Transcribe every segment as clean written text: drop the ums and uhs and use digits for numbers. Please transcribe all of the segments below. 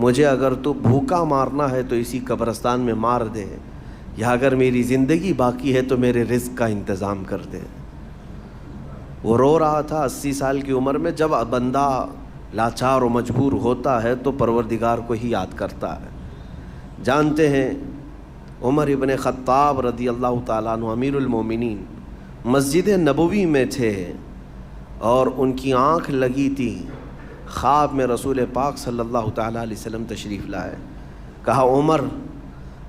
مجھے اگر تو بھوکا مارنا ہے تو اسی قبرستان میں مار دے، یا اگر میری زندگی باقی ہے تو میرے رزق کا انتظام کر دے۔ وہ رو رہا تھا 80 سال کی عمر میں۔ جب بندہ لاچار و مجبور ہوتا ہے تو پروردگار کو ہی یاد کرتا ہے۔ جانتے ہیں عمر ابن خطاب رضی اللہ تعالیٰ عنہ امیر المومنین مسجد نبوی میں تھے اور ان کی آنکھ لگی تھی، خواب میں رسول پاک صلی اللہ تعالیٰ علیہ وسلم تشریف لائے۔ کہا عمر،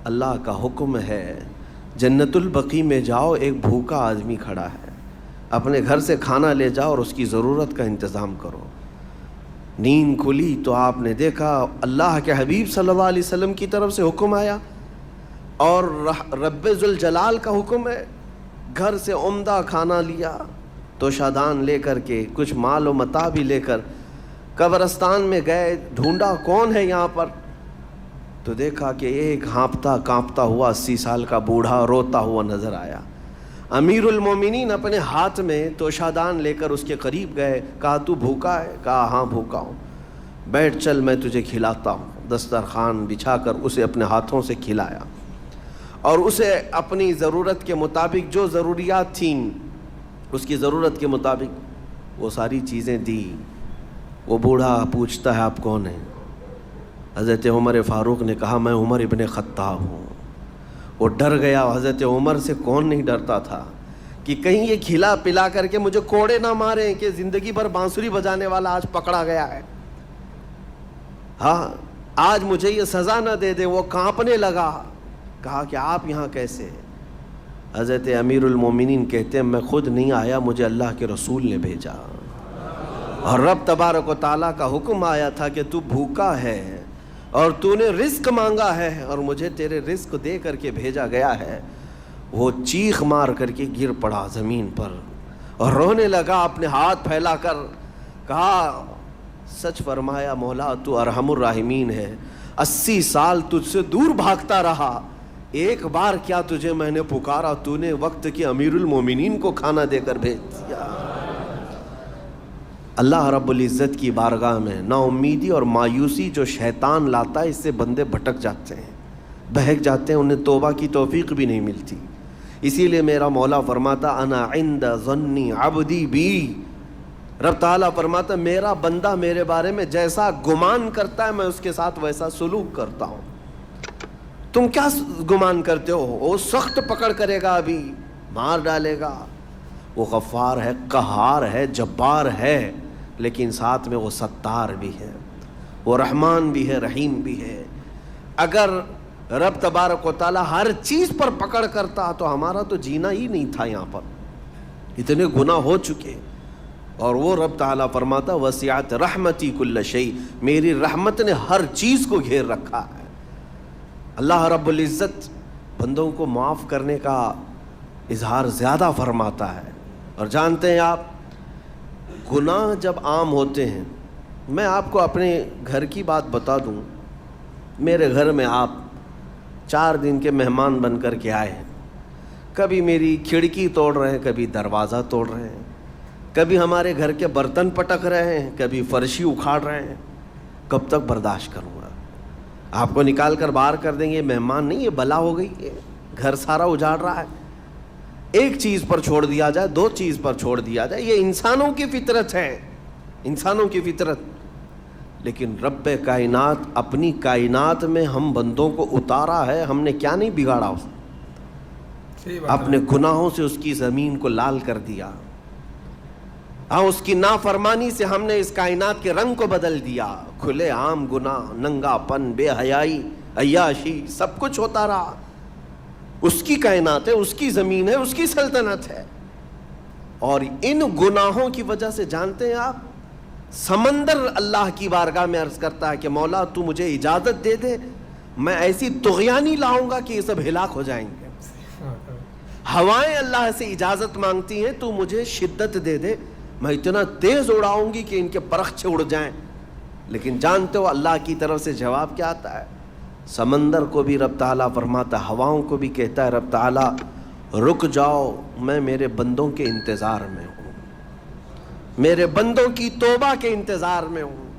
اللہ کا حکم ہے جنت البقیع میں جاؤ، ایک بھوکا آدمی کھڑا ہے، اپنے گھر سے کھانا لے جاؤ اور اس کی ضرورت کا انتظام کرو۔ نیند کھلی تو آپ نے دیکھا اللہ کے حبیب صلی اللہ علیہ وسلم کی طرف سے حکم آیا اور رب ذوالجلال کا حکم ہے۔ گھر سے عمدہ کھانا لیا، توشادان لے کر کے، کچھ مال و متاع بھی لے کر قبرستان میں گئے، ڈھونڈا کون ہے یہاں پر، تو دیکھا کہ ایک ہانپتا کانپتا ہوا 80 سال کا بوڑھا روتا ہوا نظر آیا۔ امیر المومنین اپنے ہاتھ میں توشادان لے کر اس کے قریب گئے، کہا تو بھوکا ہے؟ کہا ہاں بھوکا ہوں۔ بیٹھ چل میں تجھے کھلاتا ہوں۔ دسترخوان بچھا کر اسے اپنے ہاتھوں سے کھلایا اور اسے اپنی ضرورت کے مطابق جو ضروریات تھیں اس کی ضرورت کے مطابق وہ ساری چیزیں دی۔ وہ بوڑھا پوچھتا ہے آپ کون ہیں؟ حضرت عمر فاروق نے کہا میں عمر ابن خطاب ہوں۔ وہ ڈر گیا، حضرت عمر سے کون نہیں ڈرتا تھا کہ کہیں یہ کھلا پلا کر کے مجھے کوڑے نہ ماریں کہ زندگی بھر بانسری بجانے والا آج پکڑا گیا ہے، ہاں آج مجھے یہ سزا نہ دے دے۔ وہ کانپنے لگا، کہا کہ آپ یہاں کیسے؟ حضرت امیر المومنین کہتے ہیں میں خود نہیں آیا، مجھے اللہ کے رسول نے بھیجا، اور رب تبارک و تعالیٰ کا حکم آیا تھا کہ تو بھوکا ہے اور تو نے رزق مانگا ہے اور مجھے تیرے رزق دے کر کے بھیجا گیا ہے۔ وہ چیخ مار کر کے گر پڑا زمین پر اور رونے لگا، اپنے ہاتھ پھیلا کر کہا سچ فرمایا مولا تو ارحم الراحمین ہے، 80 سال تجھ سے دور بھاگتا رہا، ایک بار کیا تجھے میں نے پکارا، تو نے وقت کے امیر المومنین کو کھانا دے کر بھیج دیا۔ اللہ رب العزت کی بارگاہ میں نا امیدی اور مایوسی جو شیطان لاتا ہے اس سے بندے بھٹک جاتے ہیں، بہک جاتے ہیں، انہیں توبہ کی توفیق بھی نہیں ملتی۔ اسی لیے میرا مولا فرماتا انا عند ظن عبدی بی، رب تعالیٰ فرماتا میرا بندہ میرے بارے میں جیسا گمان کرتا ہے میں اس کے ساتھ ویسا سلوک کرتا ہوں۔ تم کیا گمان کرتے ہو؟ وہ سخت پکڑ کرے گا، ابھی مار ڈالے گا۔ وہ غفار ہے، قہار ہے، جبار ہے، لیکن ساتھ میں وہ ستار بھی ہے، وہ رحمان بھی ہے، رحیم بھی ہے۔ اگر رب تبارک و تعالیٰ ہر چیز پر پکڑ کرتا تو ہمارا تو جینا ہی نہیں تھا، یہاں پر اتنے گناہ ہو چکے۔ اور وہ رب تعالیٰ فرماتا وسعت رحمتی کل شیء، میری رحمت نے ہر چیز کو گھیر رکھا ہے۔ اللہ رب العزت بندوں کو معاف کرنے کا اظہار زیادہ فرماتا ہے۔ اور جانتے ہیں آپ گناہ جب عام ہوتے ہیں، میں آپ کو اپنے گھر کی بات بتا دوں، میرے گھر میں آپ 4 دن کے مہمان بن کر کے آئے ہیں، کبھی میری کھڑکی توڑ رہے ہیں، کبھی دروازہ توڑ رہے ہیں، کبھی ہمارے گھر کے برتن پٹک رہے ہیں، کبھی فرشی اکھاڑ رہے ہیں، کب تک برداشت کروں گا؟ آپ کو نکال کر باہر کر دیں گے، مہمان نہیں، یہ بلا ہو گئی ہے، گھر سارا اجاڑ رہا ہے۔ ایک چیز پر چھوڑ دیا جائے، 2 چیز پر چھوڑ دیا جائے، یہ انسانوں کی فطرت ہے، انسانوں کی فطرت۔ لیکن رب کائنات اپنی کائنات میں ہم بندوں کو اتارا ہے، ہم نے کیا نہیں بگاڑا اسے، اپنے گناہوں سے اس کی زمین کو لال کر دیا، ہاں اس کی نافرمانی سے ہم نے اس کائنات کے رنگ کو بدل دیا، کھلے عام گناہ، ننگا پن، بے حیائی، عیاشی، سب کچھ ہوتا رہا۔ اس کی کائنات ہے، اس کی زمین ہے، اس کی سلطنت ہے۔ اور ان گناہوں کی وجہ سے جانتے ہیں آپ، سمندر اللہ کی بارگاہ میں عرض کرتا ہے کہ مولا تو مجھے اجازت دے دے، میں ایسی طغیانی لاؤں گا کہ یہ سب ہلاک ہو جائیں گے۔ ہوائیں اللہ سے اجازت مانگتی ہیں تو مجھے شدت دے دے، میں اتنا تیز اڑاؤں گی کہ ان کے پرخچے اڑ جائیں۔ لیکن جانتے ہو اللہ کی طرف سے جواب کیا آتا ہے؟ سمندر کو بھی رب تعالیٰ فرماتا ہے، ہواؤں کو بھی کہتا ہے رب تعالیٰ رک جاؤ، میں میرے بندوں کے انتظار میں ہوں، میرے بندوں کی توبہ کے انتظار میں ہوں۔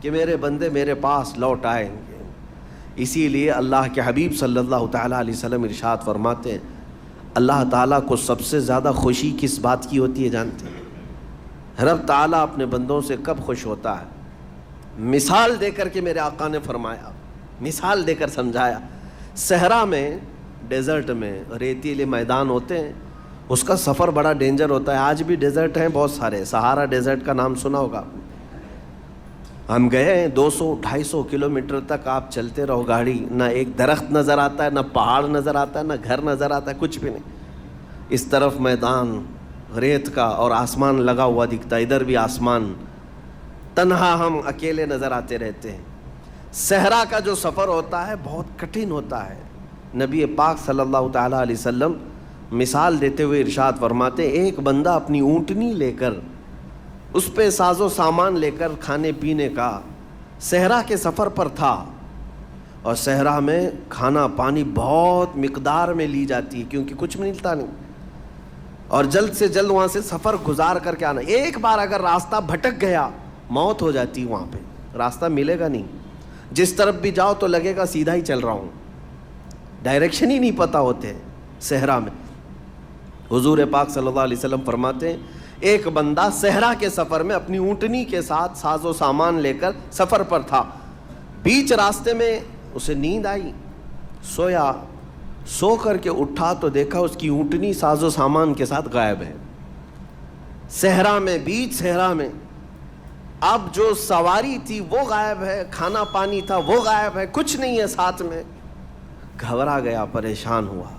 کہ میرے بندے میرے پاس لوٹ آئیں گے. اسی لیے اللہ کے حبیب صلی اللہ تعالیٰ علیہ وسلم ارشاد فرماتے ہیں اللہ تعالیٰ کو سب سے زیادہ خوشی کس بات کی ہوتی ہے جانتے ہیں؟ رب تعالیٰ اپنے بندوں سے کب خوش ہوتا ہے؟ مثال دے کر کے میرے آقا نے فرمایا, مثال دے کر سمجھایا. صحرا میں, ڈیزرٹ میں ریتیلے میدان ہوتے ہیں, اس کا سفر بڑا ڈینجر ہوتا ہے. آج بھی ڈیزرٹ ہیں بہت سارے, سہارا ڈیزرٹ کا نام سنا ہوگا. ہم گئے ہیں 200-250 کلومیٹر تک آپ چلتے رہو گاڑی, نہ ایک درخت نظر آتا ہے, نہ پہاڑ نظر آتا ہے, نہ گھر نظر آتا ہے, کچھ بھی نہیں. اس طرف میدان ریت کا اور آسمان لگا ہوا دکھتا ہے, ادھر بھی آسمان, تنہا ہم اکیلے نظر آتے رہتے ہیں. صحرا کا جو سفر ہوتا ہے بہت کٹھن ہوتا ہے. نبی پاک صلی اللہ تعالیٰ علیہ وسلم مثال دیتے ہوئے ارشاد فرماتے ایک بندہ اپنی اونٹنی لے کر, اس پہ ساز و سامان لے کر کھانے پینے کا صحرا کے سفر پر تھا, اور صحرا میں کھانا پانی بہت مقدار میں لی جاتی ہے کیونکہ کچھ ملتا نہیں, اور جلد سے جلد وہاں سے سفر گزار کر کے آنا. ایک بار اگر راستہ بھٹک گیا موت ہو جاتی, وہاں پہ راستہ ملے گا نہیں. جس طرف بھی جاؤ تو لگے گا سیدھا ہی چل رہا ہوں, ڈائریکشن ہی نہیں پتہ ہوتے صحرا میں. حضور پاک صلی اللہ علیہ وسلم فرماتے ہیں ایک بندہ صحرا کے سفر میں اپنی اونٹنی کے ساتھ ساز و سامان لے کر سفر پر تھا. بیچ راستے میں اسے نیند آئی, سویا, سو کر کے اٹھا تو دیکھا اس کی اونٹنی ساز و سامان کے ساتھ غائب ہے. صحرا میں, بیچ صحرا میں. اب جو سواری تھی وہ غائب ہے, کھانا پانی تھا وہ غائب ہے, کچھ نہیں ہے ساتھ میں. گھبرا گیا, پریشان ہوا,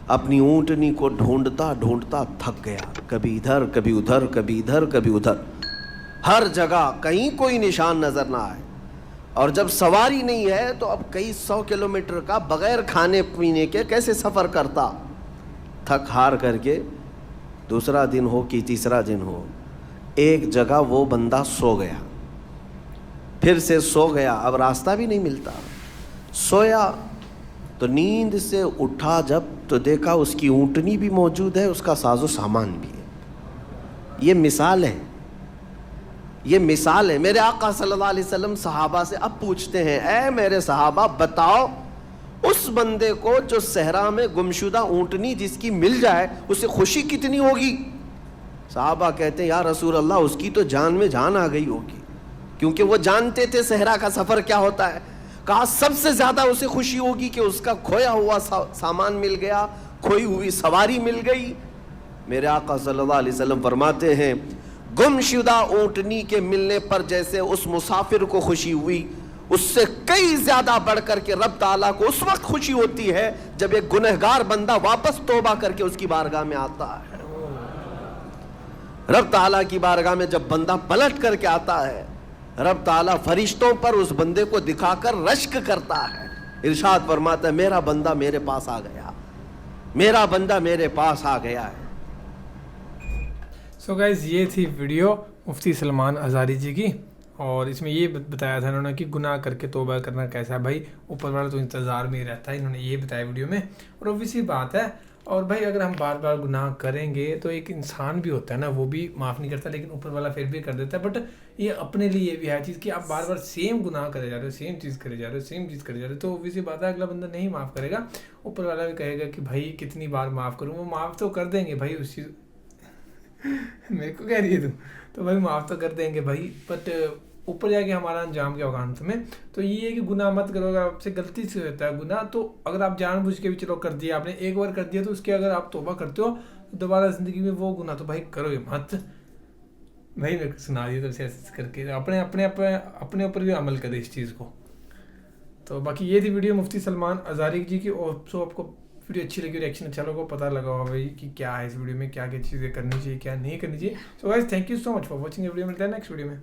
اپنی اونٹنی کو ڈھونڈتا ڈھونڈتا تھک گیا. کبھی ادھر کبھی ادھر, کبھی ادھر کبھی ادھر, ہر جگہ کہیں کوئی نشان نظر نہ آئے. اور جب سواری نہیں ہے تو اب کئی 100 کلومیٹر کا بغیر کھانے پینے کے کیسے سفر کرتا. تھک ہار کر کے دوسرا دن ہو کہ تیسرا دن ہو, ایک جگہ وہ بندہ سو گیا, پھر سے سو گیا, اب راستہ بھی نہیں ملتا. سویا تو نیند سے اٹھا جب تو دیکھا اس کی اونٹنی بھی موجود ہے, اس کا ساز و سامان بھی ہے. یہ مثال ہے, یہ مثال ہے. میرے آقا صلی اللہ علیہ وسلم صحابہ سے اب پوچھتے ہیں اے میرے صحابہ بتاؤ اس بندے کو جو صحرا میں گمشدہ اونٹنی جس کی مل جائے اسے خوشی کتنی ہوگی. صحابہ کہتے ہیں یا رسول اللہ اس کی تو جان میں جان آ گئی ہوگی, کیونکہ وہ جانتے تھے صحرا کا سفر کیا ہوتا ہے. کہا سب سے زیادہ اسے خوشی ہوگی کہ اس کا کھویا ہوا سامان مل گیا, کھوئی ہوئی سواری مل گئی. میرے آقا صلی اللہ علیہ وسلم فرماتے ہیں گمشدہ اونٹنی کے ملنے پر جیسے اس مسافر کو خوشی ہوئی, اس سے کئی زیادہ بڑھ کر کے رب تعالیٰ کو اس وقت خوشی ہوتی ہے جب ایک گنہگار بندہ واپس توبہ کر کے اس کی بارگاہ میں آتا ہے. رب تعالیٰ کی بارگاہ میں جب بندہ پلٹ کر کے آتا ہے, رب تعالیٰ فرشتوں پر اس بندے کو دکھا کر رشک کرتا ہے. ارشاد فرماتا ہے میرا بندہ میرے پاس آ گیا, میرا بندہ میرے پاس آ گیا ہے. سو گائز یہ تھی ویڈیو مفتی سلمان ازہری جی کی, اور اس میں یہ بتایا تھا انہوں نے کہ گناہ کر کے توبہ کرنا کیسا ہے. بھائی اوپر والا تو انتظار میں ہی رہتا ہے, انہوں نے یہ بتایا ویڈیو میں, اور اوبویسلی بات ہے. اور بھائی اگر ہم بار بار گناہ کریں گے تو ایک انسان بھی ہوتا ہے نا, وہ بھی معاف نہیں کرتا, لیکن اوپر والا پھر بھی کر دیتا ہے. بٹ یہ اپنے لیے یہ بھی ہے چیز کہ آپ بار بار سیم گناہ کرے جا رہے ہو, سیم چیز کرے جا رہے ہو, سیم چیز کرے جا رہے ہو, تو اوبویسلی بات ہے اگلا بندہ نہیں معاف کرے گا. اوپر والا بھی کہے گا کہ بھائی کتنی بار معاف کروں, وہ معاف تو کر دیں گے بھائی. اس چیز میرے کو کہہ رہی ہے تو بھائی معاف تو کر دیں گے بھائی, بٹ اوپر جا کے ہمارا انجام کیا ہوگا انت میں. تو یہ ہے کہ گناہ مت کرو. اگر آپ سے غلطی سے ہوتا ہے گناہ, تو اگر آپ جان بوجھ کے بھی چلو کر دیا آپ نے, ایک بار کر دیا, تو اس کے اگر آپ توبہ کرتے ہو تو دوبارہ زندگی میں وہ گناہ تو بھائی کرو گے مت. بھائی میرے کو سنا دیا تو ایسے کر کے اپنے اوپر بھی عمل کرے اس چیز کو. تو باقی یہ تھی ویڈیو مفتی سلمان ازہری جی کی. اور سو آپ کو ویڈیو اچھی لگی, ریئیکشن اچھا لگا, پتہ لگا ہوا بھائی کہ کیا ہے اس ویڈیو میں, کیا کیا چیزیں کرنی چاہیے, کیا نہیں کرنی چاہیے. So guys thank you so much for watching. Video ملتا ہے نیکسٹ ویڈیو میں.